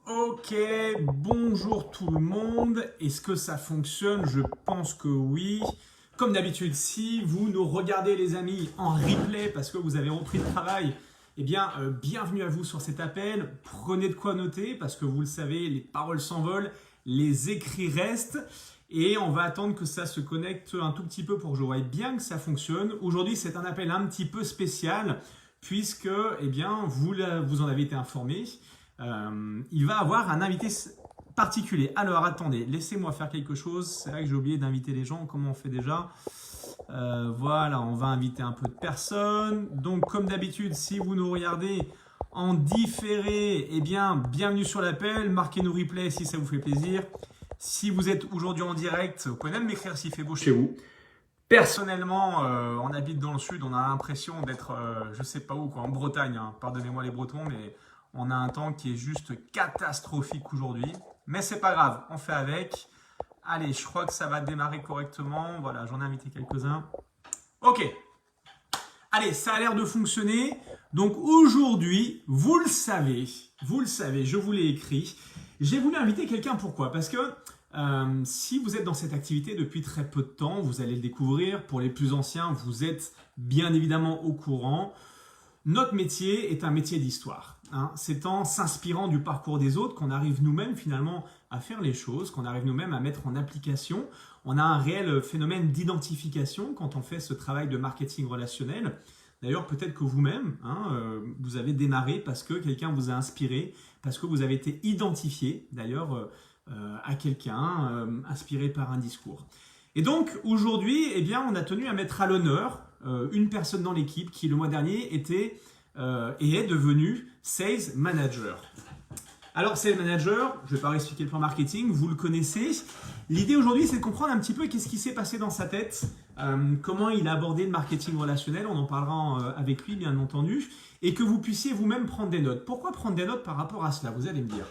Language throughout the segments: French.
Ok, bonjour tout le monde. Est-ce que ça fonctionne? Je pense que oui. Comme d'habitude, si vous nous regardez les amis en replay parce que vous avez repris le travail, bienvenue à vous sur cet appel. Prenez de quoi noter parce que vous le savez, les paroles s'envolent, les écrits restent. Et on va attendre que ça se connecte un tout petit peu pour que je voie bien que ça fonctionne. Aujourd'hui, c'est un appel un petit peu spécial puisque vous en avez été informé. Il va avoir un invité particulier. Alors attendez, laissez-moi faire quelque chose. C'est vrai que j'ai oublié d'inviter les gens. Comment on fait déjà? Voilà, on va inviter un peu de personnes. Donc comme d'habitude, si vous nous regardez en différé, bienvenue sur l'appel. Marquez-nous replay si ça vous fait plaisir. Si vous êtes aujourd'hui en direct, vous pouvez même m'écrire s'il fait beau chez vous. Personnellement, on habite dans le sud, on a l'impression d'être, je sais pas où, quoi, en Bretagne, hein. Pardonnez-moi les Bretons, mais on a un temps qui est juste catastrophique aujourd'hui. Mais c'est pas grave, on fait avec. Allez, je crois que ça va démarrer correctement. Voilà, j'en ai invité quelques-uns. Ok, allez, ça a l'air de fonctionner. Donc aujourd'hui, vous le savez, je vous l'ai écrit. J'ai voulu inviter quelqu'un, pourquoi? Parce que si vous êtes dans cette activité depuis très peu de temps, vous allez le découvrir. Pour les plus anciens, vous êtes bien évidemment au courant. Notre métier est un métier d'histoire, hein. C'est en s'inspirant du parcours des autres qu'on arrive nous-mêmes finalement à faire les choses, qu'on arrive nous-mêmes à mettre en application. On a un réel phénomène d'identification quand on fait ce travail de marketing relationnel. D'ailleurs, peut-être que vous-même, vous avez démarré parce que quelqu'un vous a inspiré, parce que vous avez été identifié d'ailleurs à quelqu'un, inspiré par un discours. Et donc aujourd'hui, on a tenu à mettre à l'honneur une personne dans l'équipe qui le mois dernier était et est devenue Sales Manager. Alors Sales Manager, je ne vais pas expliquer le plan marketing, vous le connaissez. L'idée aujourd'hui, c'est de comprendre un petit peu qu'est-ce qui s'est passé dans sa tête, comment il a abordé le marketing relationnel, on en parlera avec lui bien entendu, et que vous puissiez vous-même prendre des notes. Pourquoi prendre des notes par rapport à cela? Vous allez me dire.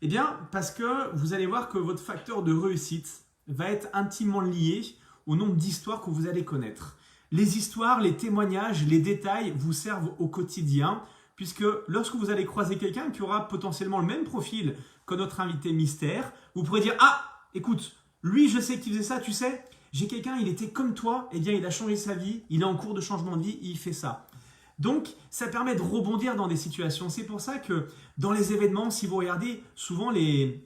Eh bien, parce que vous allez voir que votre facteur de réussite va être intimement lié au nombre d'histoires que vous allez connaître. Les histoires, les témoignages, les détails vous servent au quotidien, puisque lorsque vous allez croiser quelqu'un qui aura potentiellement le même profil que notre invité mystère, vous pourrez dire « Ah, écoute, lui je sais qu'il faisait ça, tu sais, j'ai quelqu'un, il était comme toi, eh bien il a changé sa vie, il est en cours de changement de vie, il fait ça. » Donc, ça permet de rebondir dans des situations. C'est pour ça que dans les événements, si vous regardez, souvent les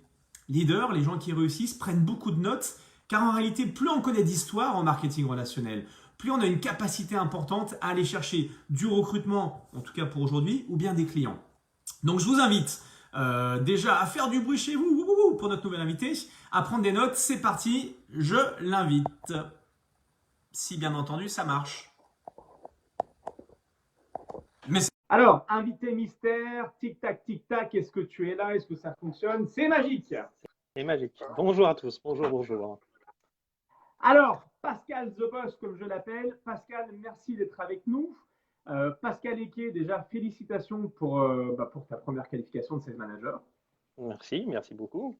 leaders, les gens qui réussissent, prennent beaucoup de notes, car en réalité, plus on connaît d'histoire en marketing relationnel, plus on a une capacité importante à aller chercher du recrutement, en tout cas pour aujourd'hui, ou bien des clients. Donc, je vous invite déjà à faire du bruit chez vous pour notre nouvel invité, à prendre des notes. C'est parti, je l'invite. Si bien entendu, ça marche. Alors, invité mystère, tic tac, est-ce que tu es là? Est-ce que ça fonctionne? C'est magique. C'est magique. Bonjour à tous. Bonjour, bonjour. Alors, Pascal The Boss, comme je l'appelle. Pascal, merci d'être avec nous. Pascal Eke, déjà, félicitations pour ta première qualification de sales manager. Merci beaucoup.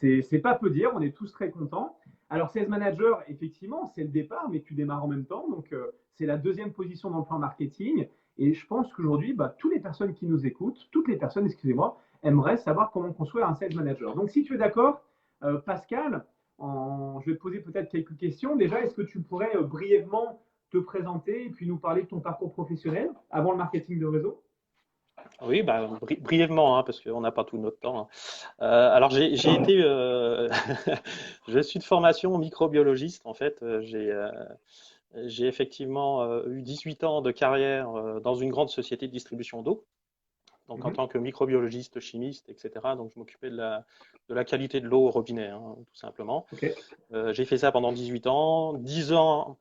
C'est pas peu dire, on est tous très contents. Alors, sales manager, effectivement, c'est le départ, mais tu démarres en même temps. Donc, c'est la deuxième position dans le plan marketing. Et je pense qu'aujourd'hui, toutes les personnes qui nous écoutent, toutes les personnes, excusez-moi, aimeraient savoir comment construire un sales manager. Donc, si tu es d'accord, Pascal, je vais te poser peut-être quelques questions. Déjà, est-ce que tu pourrais brièvement te présenter et puis nous parler de ton parcours professionnel avant le marketing de réseau? Oui, brièvement, hein, parce qu'on n'a pas tout notre temps, hein. Alors, j'ai été, je suis de formation microbiologiste. En fait, j'ai effectivement eu 18 ans de carrière dans une grande société de distribution d'eau. Donc, en Mhm. tant que microbiologiste, chimiste, etc. Donc, je m'occupais de la qualité de l'eau au robinet, hein, tout simplement. Ok. J'ai fait ça pendant 18 ans. 10 ans,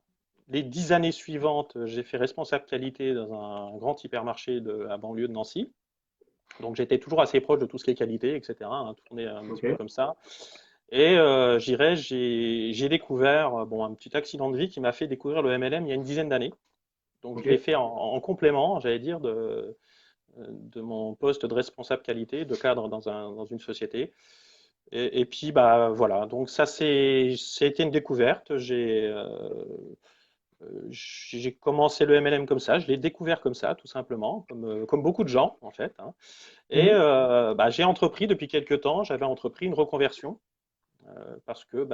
les 10 années suivantes, j'ai fait responsable qualité dans un grand hypermarché de la banlieue de Nancy. Donc j'étais toujours assez proche de tout ce qui est qualité, etc., hein, tourné un petit Ok. peu comme ça. Et j'ai découvert un petit accident de vie qui m'a fait découvrir le MLM il y a une dizaine d'années. Donc Ok. je l'ai fait en complément, j'allais dire, de mon poste de responsable qualité, de cadre dans une société. Et puis voilà, donc ça c'était une découverte. j'ai commencé le MLM comme ça, je l'ai découvert comme ça, tout simplement, comme beaucoup de gens en fait, hein. Et Mhm. j'ai entrepris depuis quelques temps, j'avais entrepris une reconversion parce que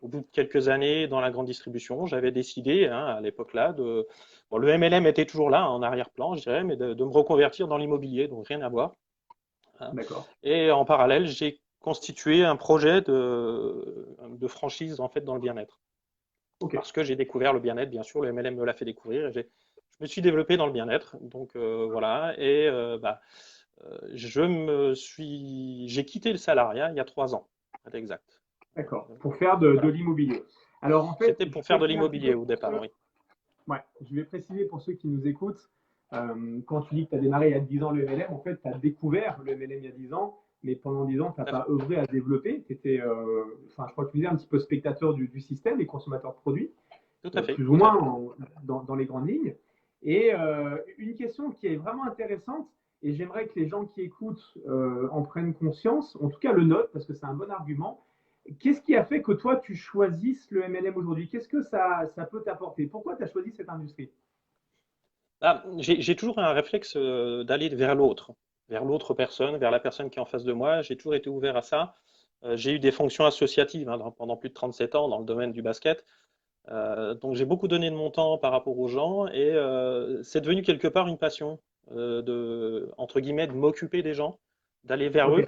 au bout de quelques années dans la grande distribution, j'avais décidé hein, à l'époque-là de bon, le MLM était toujours là en arrière-plan, je dirais, mais de me reconvertir dans l'immobilier, donc rien à voir, hein. D'accord. Et en parallèle, j'ai constitué un projet de franchise en fait dans le bien-être Ok. parce que j'ai découvert le bien-être, bien sûr, le MLM me l'a fait découvrir et je me suis développé dans le bien-être, donc voilà, et j'ai quitté le salariat il y a 3 ans, pour être exact. D'accord. Euh, Pour faire de voilà. l'immobilier. Alors en fait, C'était je pour faire de précise un petit l'immobilier peu au pour départ, ceux, oui. ouais, je vais préciser pour ceux qui nous écoutent, quand tu dis que tu as démarré il y a 10 ans le MLM, en fait, tu as découvert le MLM il y a 10 ans, mais pendant 10 ans, tu n'as Tout à fait. pas œuvré à développer. Tu étais, enfin, je crois que tu disais un petit peu spectateur du système et consommateur de produits, Tout à fait. plus ou Tout à moins fait. dans les grandes lignes. Et une question qui est vraiment intéressante, et j'aimerais que les gens qui écoutent en prennent conscience, en tout cas le notent, parce que c'est un bon argument. Qu'est-ce qui a fait que toi, tu choisisses le MLM aujourd'hui? Qu'est-ce que ça peut t'apporter? Pourquoi tu as choisi cette industrie? J'ai toujours un réflexe d'aller vers l'autre personne, vers la personne qui est en face de moi. J'ai toujours été ouvert à ça. J'ai eu des fonctions associatives hein, pendant plus de 37 ans dans le domaine du basket. Donc j'ai beaucoup donné de mon temps par rapport aux gens et c'est devenu quelque part une passion entre guillemets, de m'occuper des gens, d'aller vers Ok, eux.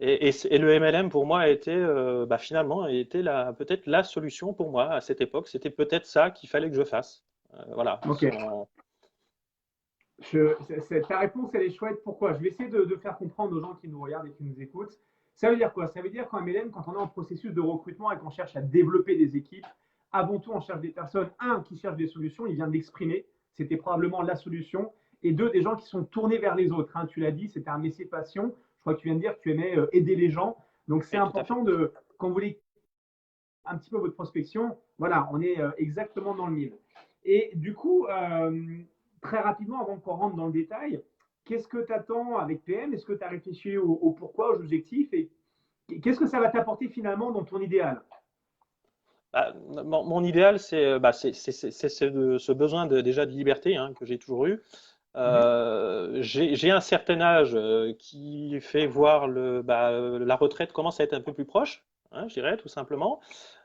Et le MLM pour moi a été finalement a été peut-être la solution pour moi à cette époque. C'était peut-être ça qu'il fallait que je fasse. Voilà. ok. Ta réponse, elle est chouette. Pourquoi? Je vais essayer de faire comprendre aux gens qui nous regardent et qui nous écoutent. Ça veut dire quoi? Ça veut dire qu'en MLM, quand on est en processus de recrutement et qu'on cherche à développer des équipes, avant tout, on cherche des personnes, un, qui cherchent des solutions, il vient de l'exprimer, c'était probablement la solution, et deux, des gens qui sont tournés vers les autres, hein. Tu l'as dit, c'était un métier passion. Je crois que tu viens de dire que tu aimais aider les gens. Donc c'est Oui, tout à fait. important de, quand vous voulez un petit peu votre prospection, voilà, on est exactement dans le mille. Et du coup, très rapidement, avant qu'on rentre dans le détail, qu'est-ce que tu attends avec PM? Est-ce que tu as réfléchi au pourquoi, aux objectifs et qu'est-ce que ça va t'apporter finalement dans ton idéal? Mon idéal, c'est ce besoin déjà de liberté hein, que j'ai toujours eu. Mhm. J'ai un certain âge qui fait voir la retraite commence à être un peu plus proche, hein, je dirais tout simplement.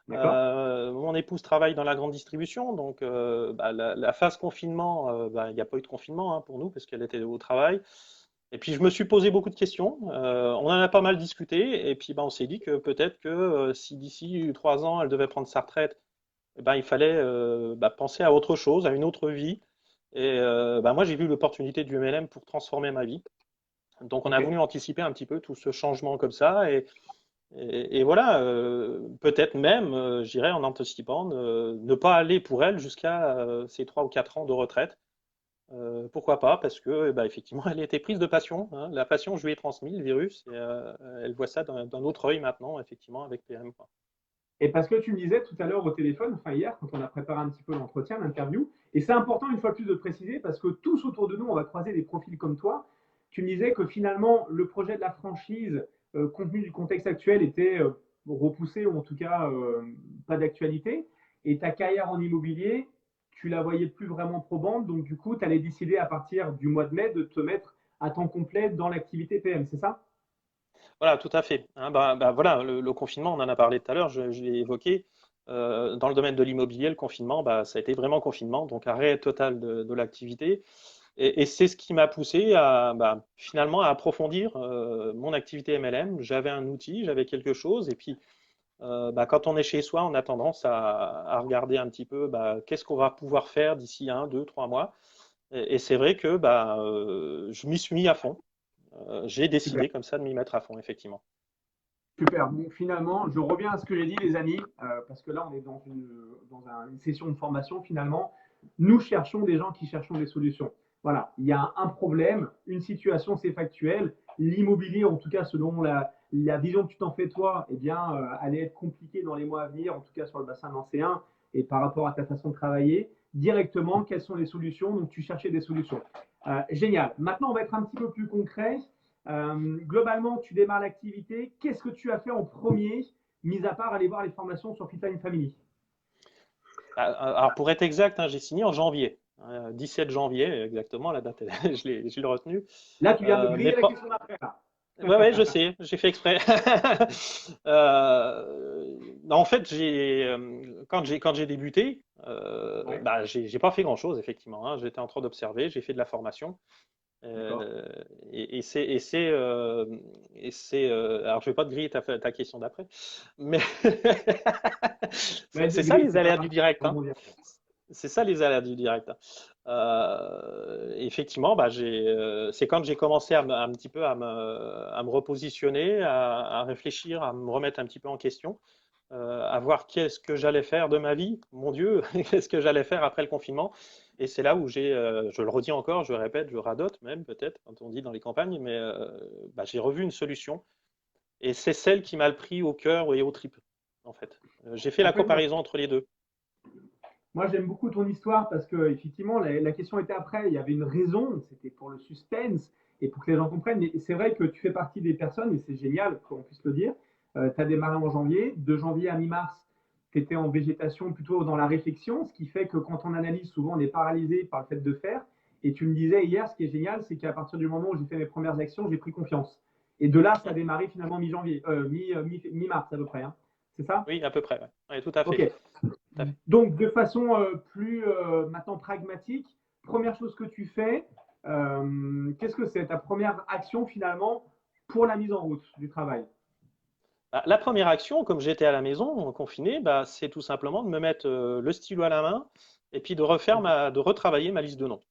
D'accord. Mon épouse travaille dans la grande distribution, donc la phase confinement, il n'y a pas eu de confinement hein, pour nous parce qu'elle était au travail. Et puis je me suis posé beaucoup de questions. On en a pas mal discuté, et puis on s'est dit que peut-être que si d'ici 3 ans elle devait prendre sa retraite, il fallait penser à autre chose, à une autre vie. Et moi j'ai vu l'opportunité du MLM pour transformer ma vie. Donc on a Ok. voulu anticiper un petit peu tout ce changement comme ça, et voilà, peut-être même, j'irais en anticipant, ne pas aller pour elle jusqu'à ces 3 ou 4 ans de retraite. Pourquoi pas? Parce que effectivement, elle était prise de passion, hein. La passion, je lui ai transmis le virus, et elle voit ça d'un autre œil maintenant, effectivement, avec PM, quoi. Et parce que tu me disais tout à l'heure au téléphone, enfin hier, quand on a préparé un petit peu l'entretien, l'interview, et c'est important une fois de plus de préciser parce que tous autour de nous, on va croiser des profils comme toi. Tu me disais que finalement, le projet de la franchise, compte tenu du contexte actuel, était repoussé ou en tout cas pas d'actualité. Et ta carrière en immobilier, tu la voyais plus vraiment probante. Donc du coup, tu allais décider à partir du mois de mai de te mettre à temps complet dans l'activité PM, c'est ça? Voilà, tout à fait, hein. Voilà, le confinement, on en a parlé tout à l'heure, je l'ai évoqué. Dans le domaine de l'immobilier, le confinement, ça a été vraiment confinement, donc arrêt total de l'activité. Et c'est ce qui m'a poussé à finalement à approfondir mon activité MLM. J'avais un outil, j'avais quelque chose, et puis quand on est chez soi, on a tendance à regarder un petit peu qu'est-ce qu'on va pouvoir faire d'ici 1, 2, 3 mois. Et c'est vrai que je m'y suis mis à fond. J'ai Super. décidé comme ça de m'y mettre à fond, effectivement. Super. Donc finalement, je reviens à ce que j'ai dit, les amis, parce que là, on est une session de formation. Finalement, nous cherchons des gens qui cherchent des solutions. Voilà, il y a un problème, une situation, c'est factuel. L'immobilier, en tout cas, selon la vision que tu t'en fais toi, eh bien, allait être compliqué dans les mois à venir, en tout cas sur le bassin nancéen et par rapport à ta façon de travailler. Directement, quelles sont les solutions? Donc, tu cherchais des solutions. Génial. Maintenant, on va être un petit peu plus concret. Globalement, tu démarres l'activité. Qu'est-ce que tu as fait en premier, mis à part aller voir les formations sur Fitline Family? Alors, pour être exact, hein, j'ai signé en janvier. 17 janvier, exactement, la date, je l'ai retenue. Là, tu viens de Mais griller la pas. question d'après, là. Ouais, ouais, je sais, j'ai fait exprès. Non, en fait, quand j'ai débuté, Ouais. bah, j'ai pas fait grand-chose, effectivement, hein. J'étais en train d'observer, j'ai fait de la formation. D'accord. Euh, et, et c'est, et c'est, alors je vais pas te griller ta question d'après, mais c'est Vas-y, ça grille, les c'est pas aléas grave. du direct, On hein. rebondira. C'est ça les aléas du direct, hein. Effectivement, bah, c'est quand j'ai commencé un petit peu à me repositionner, à réfléchir, à me remettre un petit peu en question, à voir qu'est-ce que j'allais faire de ma vie, mon Dieu, qu'est-ce que j'allais faire après le confinement. Et c'est là où je le redis encore, je le répète, je radote même peut-être quand on dit dans les campagnes, mais bah, j'ai revu une solution. Et c'est celle qui m'a le pris au cœur et aux tripes, en fait. J'ai fait En la fait, moi, comparaison entre les deux. moi, j'aime beaucoup ton histoire parce que, effectivement, la question était après. Il y avait une raison, c'était pour le suspense et pour que les gens comprennent. Mais c'est vrai que tu fais partie des personnes, et c'est génial qu'on puisse le dire. Tu as démarré en janvier. De janvier à mi-mars, tu étais en végétation, plutôt dans la réflexion, ce qui fait que quand on analyse, souvent, on est paralysé par le fait de faire. Et tu me disais hier, ce qui est génial, c'est qu'à partir du moment où j'ai fait mes premières actions, j'ai pris confiance. Et de là, ça a Hum. démarré finalement mi-janvier, mi-mars à peu près, hein. C'est ça? Oui, à peu près. Ouais. Ouais, tout à Ok. fait. Tout à fait. Donc, de façon plus maintenant pragmatique, première chose que tu fais, qu'est-ce que c'est ta première action finalement pour la mise en route du travail? Bah, la première action, comme j'étais à la maison, confiné, bah, c'est tout simplement de me mettre le stylo à la main et puis de retravailler ma liste de noms.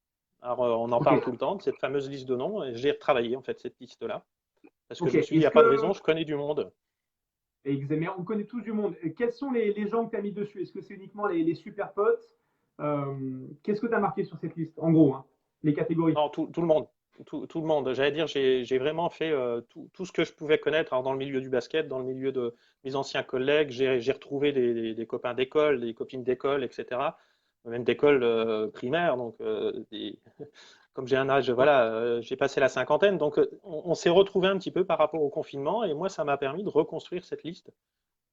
Alors, on en Ok, parle tout le temps de cette fameuse liste de noms, et j'ai retravaillé en fait cette liste-là parce que ok. je me suis dit, il n'y Est-ce a pas de que, raison, je connais du monde. mais on connaît tous du monde. Quels sont les gens que tu as mis dessus? Est-ce que c'est uniquement les super potes? Qu'est-ce que tu as marqué sur cette liste? En gros, hein, les catégories. Non, tout le monde. Tout le monde. J'allais dire, j'ai vraiment fait tout ce que je pouvais connaître. Alors, dans le milieu du basket, dans le milieu de mes anciens collègues, j'ai retrouvé des copains d'école, des copines d'école, etc. Même d'école primaire. Donc, comme j'ai un âge, voilà, j'ai passé la cinquantaine. Donc, on s'est retrouvé un petit peu par rapport au confinement. Et moi, ça m'a permis de reconstruire cette liste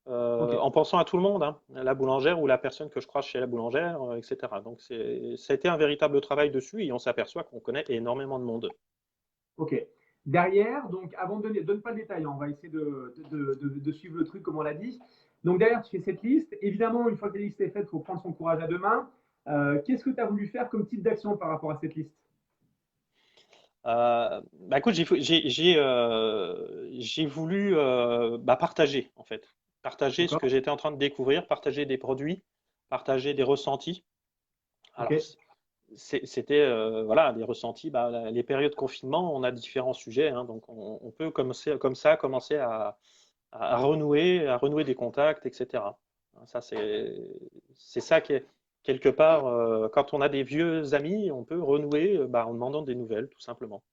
Ok, en pensant à tout le monde, hein, la boulangère ou la personne que je croise chez la boulangère, etc. Donc ça a été un véritable travail dessus et on s'aperçoit qu'on connaît énormément de monde. ok. Derrière, donc avant de donner, donne pas le détail, hein, on va essayer de suivre le truc comme on l'a dit. Donc derrière, tu fais cette liste. Évidemment, une fois que la liste est faite, il faut prendre son courage à deux mains. Qu'est-ce que tu as voulu faire comme type d'action par rapport à cette liste? Bah écoute, j'ai voulu bah, partager en fait, partager ce que D'accord. j'étais en train de découvrir, partager des produits, partager des ressentis. Ok. Alors c'était voilà des ressentis. Bah, les périodes de confinement, on a différents sujets, hein, donc on peut commencer comme ça commencer à renouer des contacts, etc. Ça, c'est ça qui est quelque part, quand on a des vieux amis, on peut renouer bah, en demandant des nouvelles, tout simplement.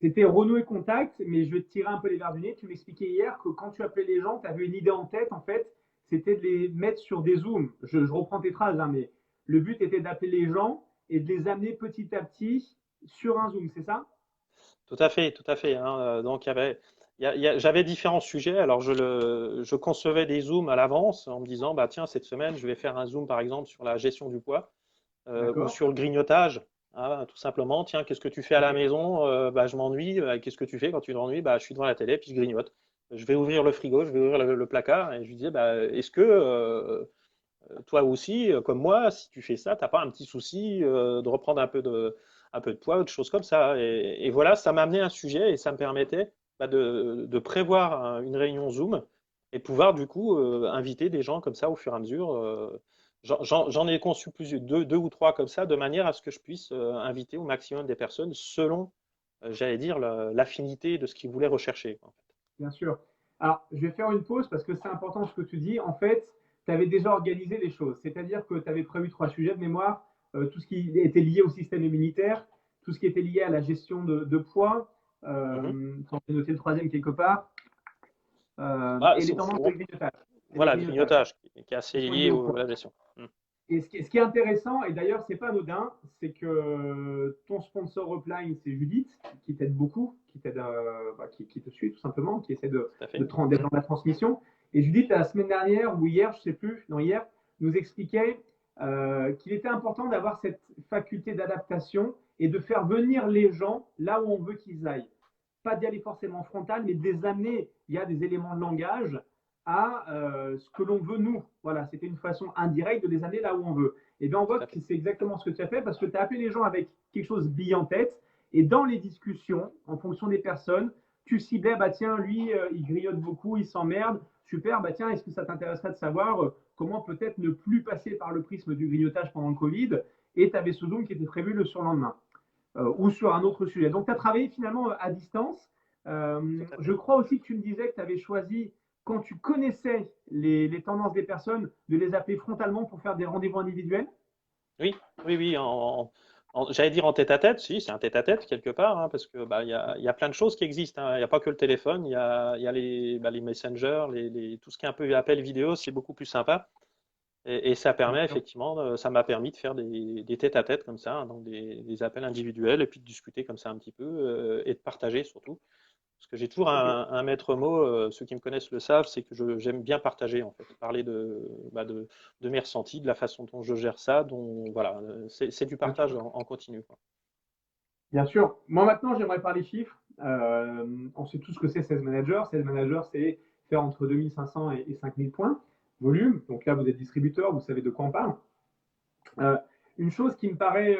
C'était renouer contact, mais je vais te tirer un peu les verres du nez. Tu m'expliquais hier que quand tu appelais les gens, tu avais une idée en tête, en fait, c'était de les mettre sur des zooms. Je reprends tes phrases, hein, mais le but était d'appeler les gens et de les amener petit à petit sur un zoom, c'est ça? Tout à fait, hein. Donc, j'avais différents sujets. Alors, je concevais des zooms à l'avance en me disant, bah, tiens, cette semaine, je vais faire un zoom, par exemple, sur la gestion du poids ou D'accord. sur le grignotage. Ah, tout simplement, tiens, qu'est-ce que tu fais à la Ok. maison? Bah, je m'ennuie. Qu'est-ce que tu fais quand tu t'ennuies? Bah, je suis devant la télé, puis je grignote. Je vais ouvrir le frigo, je vais ouvrir le placard, et je lui disais, bah, est-ce que toi aussi, comme moi, si tu fais ça, t'as pas un petit souci de reprendre un peu de poids, autre chose comme ça. Et voilà, ça m'a amené un sujet et ça me permettait bah, de prévoir une réunion Zoom et de pouvoir du coup inviter des gens comme ça au fur et à mesure. J'en ai conçu deux ou trois comme ça, de manière à ce que je puisse inviter au maximum des personnes selon, j'allais dire, l'affinité de ce qu'ils voulaient rechercher, en fait. Bien sûr. Alors, je vais faire une pause parce que c'est important ce que tu dis. En fait, tu avais déjà organisé les choses. C'est-à-dire que tu avais prévu trois sujets de mémoire, tout ce qui était lié au système immunitaire, tout ce qui était lié à la gestion de poids, Mhm. j'en ai noté le troisième quelque part, Bah, et les tendances de grignotage. Et les voilà, le grignotages grignotage qui est qui assez sont liés lié au poids. à la gestion. Mm. Et ce qui est intéressant, et d'ailleurs, c'est pas anodin, c'est que ton sponsor Upline, c'est Judith, qui t'aide beaucoup, qui t'aide, qui te suit tout simplement, qui essaie Tout à fait. d'être dans la transmission. Et Judith, la semaine dernière ou hier, je sais plus, non hier, nous expliquait qu'il était important d'avoir cette faculté d'adaptation et de faire venir les gens là où on veut qu'ils aillent. Pas d'y aller forcément frontal, mais de les amener, il y a des éléments de langage, à ce que l'on veut nous. Voilà, c'était une façon indirecte de les amener là où on veut. Et bien on voit que c'est exactement ce que tu as fait parce que tu as appelé les gens avec quelque chose bille en tête et dans les discussions, en fonction des personnes, tu ciblais, bah tiens, lui, il grignote beaucoup, il s'emmerde, super, bah tiens, est-ce que ça t'intéresserait de savoir comment peut-être ne plus passer par le prisme du grignotage pendant le Covid? Et tu avais ce Zoom qui était prévu le surlendemain ou sur un autre sujet. Donc tu as travaillé finalement à distance. Je crois aussi que tu me disais que tu avais choisi, quand tu connaissais les tendances des personnes, de les appeler frontalement pour faire des rendez-vous individuels. Oui, oui, oui. J'allais dire en tête-à-tête, si, c'est un tête-à-tête quelque part, hein, parce que bah, y a plein de choses qui existent, hein. Il n'y a pas que le téléphone, il y a les messengers, tout ce qui est un peu appel vidéo, c'est beaucoup plus sympa. Et ça permet effectivement, ça m'a permis de faire des tête-à-tête comme ça, hein, donc des appels individuels, et puis de discuter comme ça un petit peu, et de partager surtout. Parce que j'ai toujours un maître mot, ceux qui me connaissent le savent, c'est que j'aime bien partager en fait, parler de mes ressentis, de la façon dont je gère ça, voilà, c'est du partage en continu, quoi. Bien sûr. Moi maintenant, j'aimerais parler chiffres. On sait tous ce que c'est Sales Manager. Sales Manager, c'est faire entre 2500 et 5000 points volume. Donc là, vous êtes distributeur, vous savez de quoi on parle. Une chose qui me paraît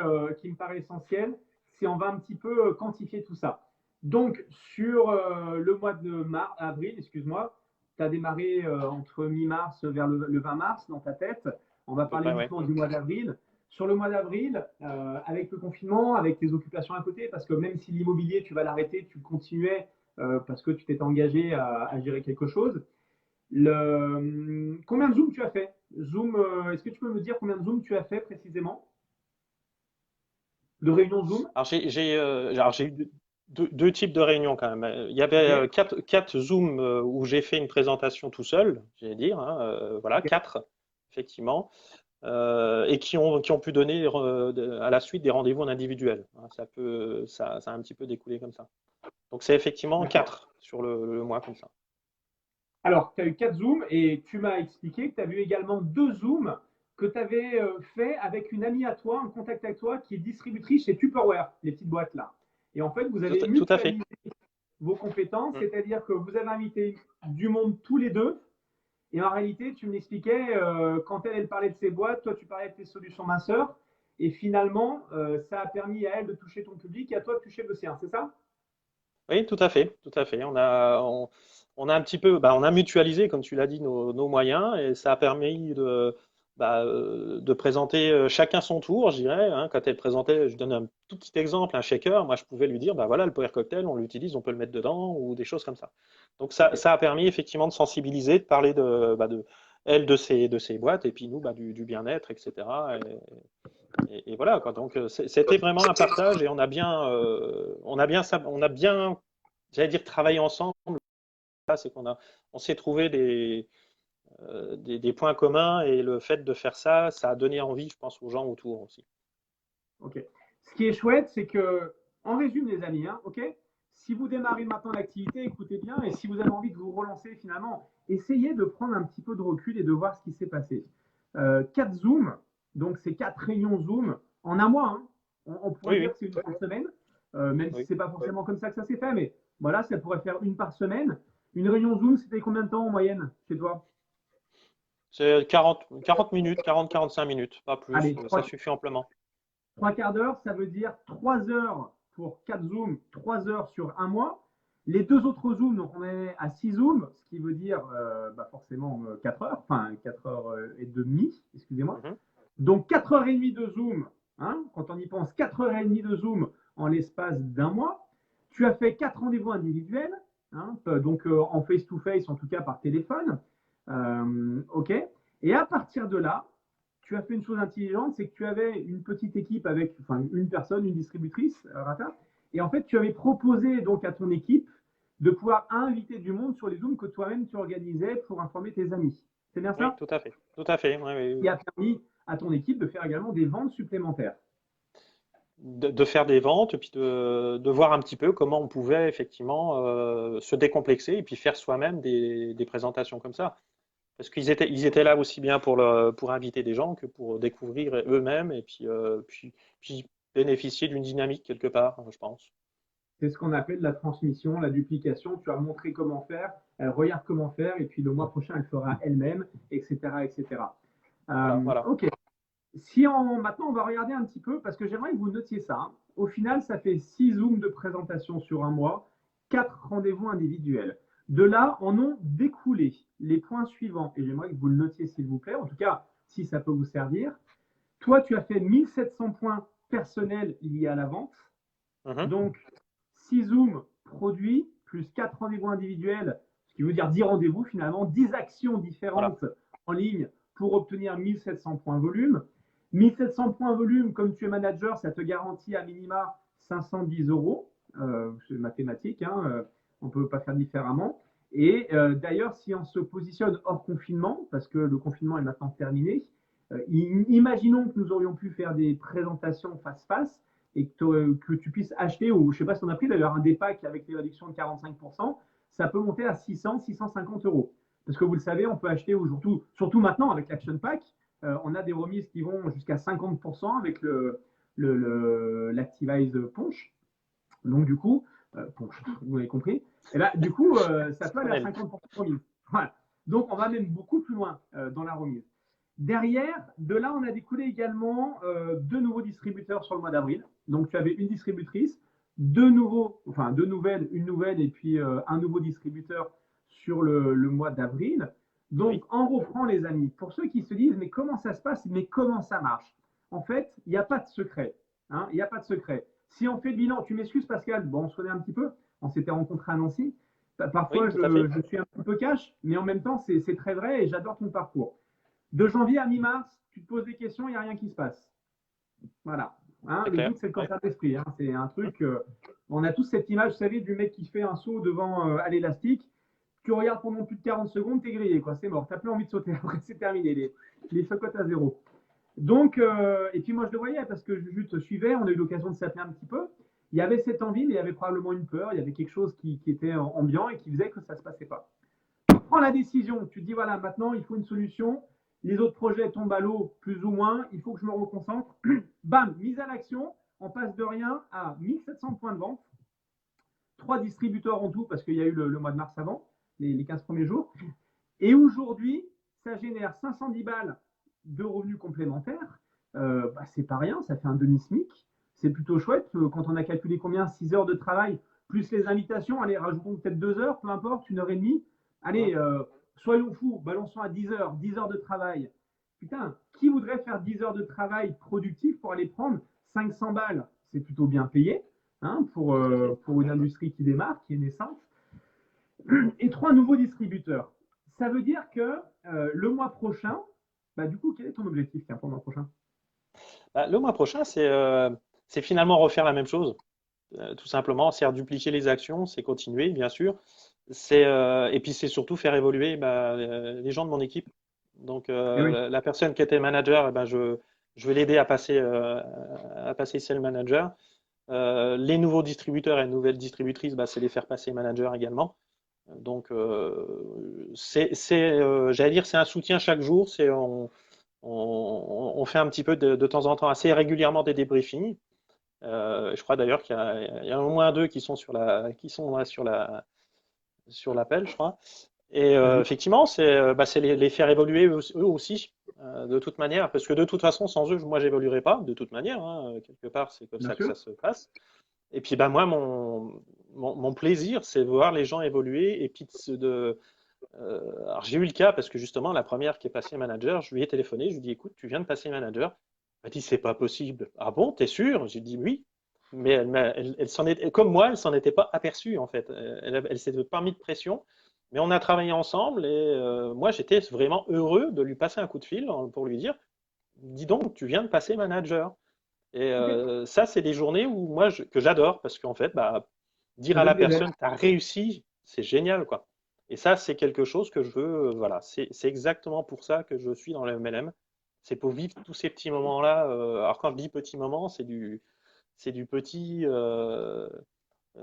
essentielle, c'est on va un petit peu quantifier tout ça. Donc, sur le mois de avril, excuse-moi, tu as démarré entre mi-mars vers le 20 mars dans ta tête. On va parler uniquement du mois d'avril. Sur le mois d'avril, avec le confinement, avec tes occupations à côté, parce que même si l'immobilier, tu vas l'arrêter, tu continuais parce que tu t'es engagé à gérer quelque chose. Combien de Zoom tu as fait? Zoom, est-ce que tu peux me dire combien de Zoom tu as fait précisément? De réunions Zoom? Alors j'ai eu deux types de réunions quand même. Il y avait Ok. quatre Zooms où j'ai fait une présentation tout seul, j'allais dire, hein, voilà, Ok. quatre, effectivement, et qui ont pu donner à la suite des rendez-vous en individuel, hein. Ça a un petit peu découlé comme ça. Donc c'est effectivement D'accord. quatre sur le mois comme ça. Alors, tu as eu 4 Zooms et tu m'as expliqué que tu as vu également 2 Zooms que tu avais fait avec une amie à toi, un contact avec toi qui est distributrice chez Tupperware, les petites boîtes là. Et en fait, vous avez Tout à fait. mutualisé vos compétences, Mm. c'est-à-dire que vous avez invité du monde tous les deux. Et en réalité, tu m'expliquais, quand elle parlait de ses boîtes, toi, tu parlais de tes solutions minceurs. Et finalement, ça a permis à elle de toucher ton public et à toi de toucher le sien, c'est ça? Oui, tout à fait, tout à fait. On a un petit peu, bah, on a mutualisé, comme tu l'as dit, nos moyens et ça a permis de présenter chacun son tour, je dirais, hein. Quand elle présentait, je donne un tout petit exemple, un shaker, moi je pouvais lui dire, bah voilà, le Power Cocktail, on l'utilise, on peut le mettre dedans ou des choses comme ça. Donc Ok. ça a permis effectivement de sensibiliser, de parler de elle, de ses boîtes et puis nous, bah, du bien-être, etc. Et voilà, quoi. Donc c'était vraiment un partage et on a bien, j'allais dire, travaillé ensemble. Là, c'est on s'est trouvé des points communs et le fait de faire ça, ça a donné envie, je pense, aux gens autour aussi. Ok. Ce qui est chouette, c'est que, en résumé, les amis, hein, ok, si vous démarrez maintenant l'activité, écoutez bien, et si vous avez envie de vous relancer finalement, essayez de prendre un petit peu de recul et de voir ce qui s'est passé. 4 Zooms, donc c'est 4 réunions Zoom en un mois, hein. On pourrait Oui, dire oui, que c'est une par semaine, même si oui. c'est pas forcément comme ça que ça s'est fait, mais voilà, ça pourrait faire une par semaine. Une réunion Zoom, c'était combien de temps en moyenne chez toi? C'est 40 minutes, 45 minutes, pas plus, Allez, ça suffit amplement. trois quarts d'heure, ça veut dire 3 heures pour 4 Zooms, 3 heures sur un mois. Les deux autres Zooms, donc on est à 6 Zooms, ce qui veut dire forcément 4 heures, enfin 4 heures et demie, excusez-moi. Mhm, Donc 4 heures et demie de Zoom, hein, quand on y pense, 4 heures et demie de Zoom en l'espace d'un mois. Tu as fait 4 rendez-vous individuels, hein, donc en face-to-face, en tout cas par téléphone. OK. Et à partir de là, tu as fait une chose intelligente, c'est que tu avais une petite équipe avec, enfin, une personne, une distributrice, Rata, et en fait, tu avais proposé donc à ton équipe de pouvoir inviter du monde sur les Zooms que toi-même tu organisais pour informer tes amis. C'est bien oui, ça? tout à fait, tout à fait. Oui, oui, Qui oui. a permis à ton équipe de faire également des ventes supplémentaires. De faire des ventes et puis de voir un petit peu comment on pouvait effectivement se décomplexer et puis faire soi-même des présentations comme ça. Parce ils étaient là aussi bien pour inviter des gens que pour découvrir eux-mêmes et puis bénéficier d'une dynamique quelque part, je pense. C'est ce qu'on appelle la transmission, la duplication. Tu as montré comment faire, elle regarde comment faire, et puis le mois prochain, elle fera elle-même, etc., etc. Voilà, voilà. Ok. Maintenant, on va regarder un petit peu, parce que j'aimerais que vous notiez ça, hein. Au final, ça fait 6 zooms de présentation sur un mois, 4 rendez-vous individuels. De là, en ont découlé les points suivants, et j'aimerais que vous le notiez, s'il vous plaît, en tout cas, si ça peut vous servir. Toi, tu as fait 1700 points personnels liés à la vente. Mhm. Donc, 6 zooms produits, plus 4 rendez-vous individuels, ce qui veut dire 10 rendez-vous finalement, 10 actions Voilà. différentes en ligne pour obtenir 1700 points volume. 1700 points volume, comme tu es manager, ça te garantit à minima 510 euros. C'est mathématique, hein, on ne peut pas faire différemment. Et d'ailleurs, si on se positionne hors confinement, parce que le confinement est maintenant terminé, imaginons que nous aurions pu faire des présentations face-face et que tu puisses acheter, ou je ne sais pas si on a pris d'ailleurs un des packs avec les réductions de 45%, ça peut monter à 600, 650 euros. Parce que vous le savez, on peut acheter, surtout maintenant avec l'Action Pack, on a des remises qui vont jusqu'à 50% avec l'Activise Punch. Donc du coup, Punch, vous avez compris. Et là, du coup, ça peut aller On à aime. 50% de remise. Voilà. Donc on va même beaucoup plus loin dans la remise. Derrière, de là, on a découlé également 2 nouveaux distributeurs sur le mois d'avril. Donc, tu avais une distributrice, 2 nouvelles, une nouvelle et puis un nouveau distributeur sur le mois d'avril. Donc, Oui. en reprend, les amis, pour ceux qui se disent, mais comment ça se passe, mais comment ça marche? En fait, il n'y a pas de secret. Hein, il n'y a pas de secret. Si on fait le bilan, tu m'excuses, Pascal, bon, on se connaît un petit peu, on s'était rencontrés à Nancy. Oui, Parfois, tout à fait. je suis un petit peu cash, mais en même temps, c'est très vrai et j'adore ton parcours. De janvier à mi-mars, tu te poses des questions, il n'y a rien qui se passe. Voilà. Hein, C'est le clair. doute, c'est le Ouais. cancer d'esprit. Hein. C'est un truc. On a tous cette image, vous savez, du mec qui fait un saut devant à l'élastique. Tu regardes pendant plus de 40 secondes, t'es grillé, quoi. C'est mort. T'as plus envie de sauter. Après, c'est terminé. Les chocottes à zéro. Donc, et puis moi, je le voyais parce que je te suivais. On a eu l'occasion de s'appeler un petit peu. Il y avait cette envie, mais il y avait probablement une peur. Il y avait quelque chose qui était ambiant et qui faisait que ça ne se passait pas. Prends la décision, tu te dis voilà, maintenant il faut une solution, les autres projets tombent à l'eau plus ou moins, il faut que je me reconcentre. Bam, mise à l'action, on passe de rien à 1700 points de vente, 3 distributeurs en tout parce qu'il y a eu le mois de mars avant, les 15 premiers jours. Et aujourd'hui, ça génère 510 balles de revenus complémentaires. C'est pas rien, ça fait un demi-SMIC. C'est plutôt chouette. Quand on a calculé combien 6 heures de travail, plus les invitations, allez, rajoutons peut-être 2 heures, peu importe, 1 heure et demie. Mhm. Allez, soyons fous, balançons à 10 heures, 10 heures de travail. Putain, qui voudrait faire 10 heures de travail productif pour aller prendre 500 balles? C'est plutôt bien payé, hein, Tout à fait. pour une industrie qui démarre, qui est naissante. Et 3 nouveaux distributeurs. Ça veut dire que le mois prochain, du coup, quel est ton objectif pour le mois prochain? Bah, le mois prochain, c'est finalement refaire la même chose. Tout simplement, c'est dupliquer les actions, c'est continuer, bien sûr. Et puis c'est surtout faire évoluer les gens de mon équipe. Donc Eh oui, la personne qui était manager, je vais l'aider à passer sales manager. Les nouveaux distributeurs et nouvelles distributrices, c'est les faire passer manager également. Donc j'allais dire, c'est un soutien chaque jour. On fait un petit peu de temps en temps, assez régulièrement des débriefings. Je crois d'ailleurs qu'il y a au moins deux qui sont qui sont là sur l'appel, je crois. Et vas-y. effectivement, c'est les faire évoluer eux aussi, de toute manière, parce que de toute façon, sans eux, moi, j'évoluerai pas, de toute manière. Hein, quelque part, c'est comme Bien ça que sûr. ça se passe. Et puis, moi, mon plaisir, c'est de voir les gens évoluer et puis alors j'ai eu le cas parce que justement, la première qui est passée manager, je lui ai téléphoné, je lui ai dit, écoute, tu viens de passer manager. Elle m'a dit, c'est pas possible. Ah bon, t'es sûr? J'ai dit oui. Mais elle s'en est, comme moi, elle s'en était pas aperçue en fait. Elle s'était pas mis de pression. Mais on a travaillé ensemble et moi, j'étais vraiment heureux de lui passer un coup de fil pour lui dire, dis donc, tu viens de passer manager. Et Ok, ça, c'est des journées où que j'adore parce qu'en fait, dire ça à la donne des ailes. personne, tu as réussi, c'est génial, quoi. Et ça, c'est quelque chose que je veux, voilà, c'est exactement pour ça que je suis dans le MLM. C'est pour vivre tous ces petits moments-là. Alors quand je dis petits moments, c'est du petit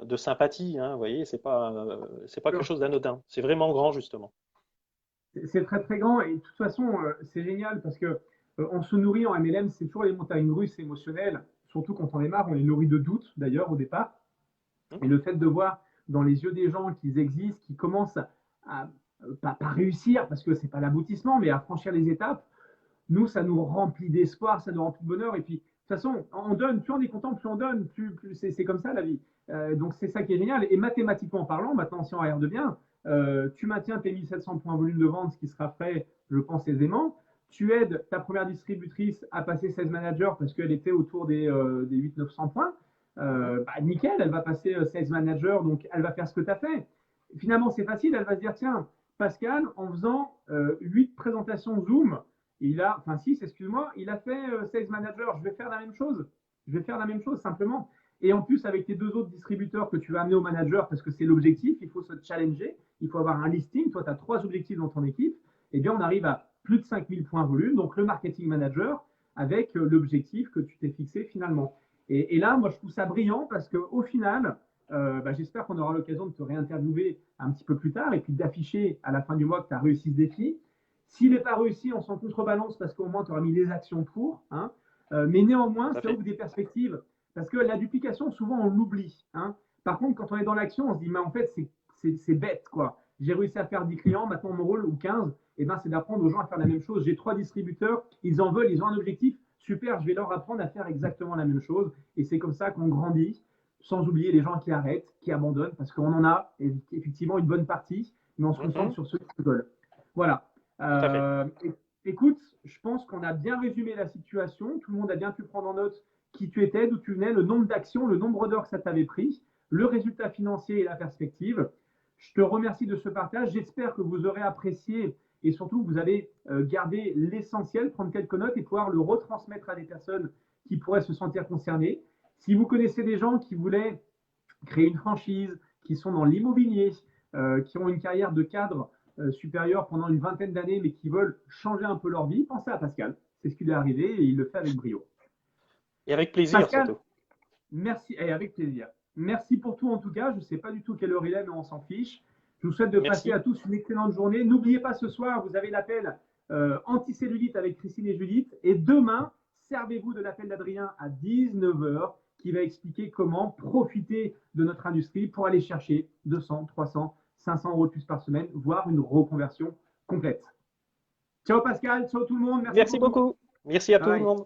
de sympathie, hein, vous voyez, c'est pas quelque chose d'anodin. C'est vraiment grand, justement. C'est très très grand et de toute façon, c'est génial parce que on se nourrit en MLM, c'est toujours les montagnes russes émotionnelles, surtout quand on démarre, on est nourri de doutes d'ailleurs au départ. Et le fait de voir dans les yeux des gens qu'ils existent, qui commencent à pas réussir parce que c'est pas l'aboutissement, mais à franchir les étapes, nous, ça nous remplit d'espoir, ça nous remplit de bonheur. Et puis, de toute façon, on donne, plus on est content, plus on donne, plus c'est comme ça la vie. Donc, c'est ça qui est génial. Et mathématiquement parlant, maintenant, si on regarde bien, tu maintiens tes 1700 points volume de vente, ce qui sera fait, je pense, aisément. Tu aides ta première distributrice à passer 16 managers parce qu'elle était autour des 800-900 points. Bah, nickel, elle va passer 16 managers, donc elle va faire ce que tu as fait. Finalement, c'est facile, elle va se dire, tiens, Pascal, en faisant 8 présentations Zoom, enfin 6, excuse-moi, il a fait Sales Manager, je vais faire la même chose. Je vais faire la même chose simplement. Et en plus, avec tes deux autres distributeurs que tu vas amener au manager, parce que c'est l'objectif, il faut se challenger, il faut avoir un listing. Toi, tu as 3 objectifs dans ton équipe. Eh bien, on arrive à plus de 5000 points volume. Donc, le marketing manager avec l'objectif que tu t'es fixé finalement. Et là, moi, je trouve ça brillant parce qu'au final, j'espère qu'on aura l'occasion de te réinterviewer un petit peu plus tard et puis d'afficher à la fin du mois que tu as réussi ce défi. S'il n'est pas réussi, on s'en contrebalance parce qu'au moins, tu auras mis les actions pour. Hein. Mais néanmoins, ça ouvre des perspectives. Parce que la duplication, souvent, on l'oublie. Hein. Par contre, quand on est dans l'action, on se dit, mais en fait, c'est bête, quoi. J'ai réussi à faire 10 clients, maintenant mon rôle, ou 15, et ben, c'est d'apprendre aux gens à faire la même chose. J'ai 3 distributeurs, ils en veulent, ils ont un objectif. Super, je vais leur apprendre à faire exactement la même chose. Et c'est comme ça qu'on grandit, sans oublier les gens qui arrêtent, qui abandonnent, parce qu'on en a effectivement une bonne partie, mais on se concentre sur ceux qui veulent. Voilà. Écoute, je pense qu'on a bien résumé la situation. Tout le monde a bien pu prendre en note qui tu étais, d'où tu venais, le nombre d'actions, le nombre d'heures que ça t'avait pris, le résultat financier et la perspective. Je te remercie de ce partage. J'espère que vous aurez apprécié et surtout que vous allez garder l'essentiel, prendre quelques notes et pouvoir le retransmettre à des personnes qui pourraient se sentir concernées. Si vous connaissez des gens qui voulaient créer une franchise, qui sont dans l'immobilier, qui ont une carrière de cadre supérieure pendant une vingtaine d'années, mais qui veulent changer un peu leur vie, pensez à Pascal. C'est ce qui lui est arrivé et il le fait avec brio. Et avec plaisir, Pascal, surtout. merci, et avec plaisir. Merci pour tout en tout cas. Je ne sais pas du tout quelle heure il est, mais on s'en fiche. Je vous souhaite de passer à tous une excellente journée. N'oubliez pas ce soir, vous avez l'appel anticellulite avec Christine et Judith. Et demain, servez-vous de l'appel d'Adrien à 19h qui va expliquer comment profiter de notre industrie pour aller chercher 200, 300, 500 euros de plus par semaine, voire une reconversion complète. Ciao Pascal, ciao tout le monde. Merci beaucoup. Merci à tout le monde.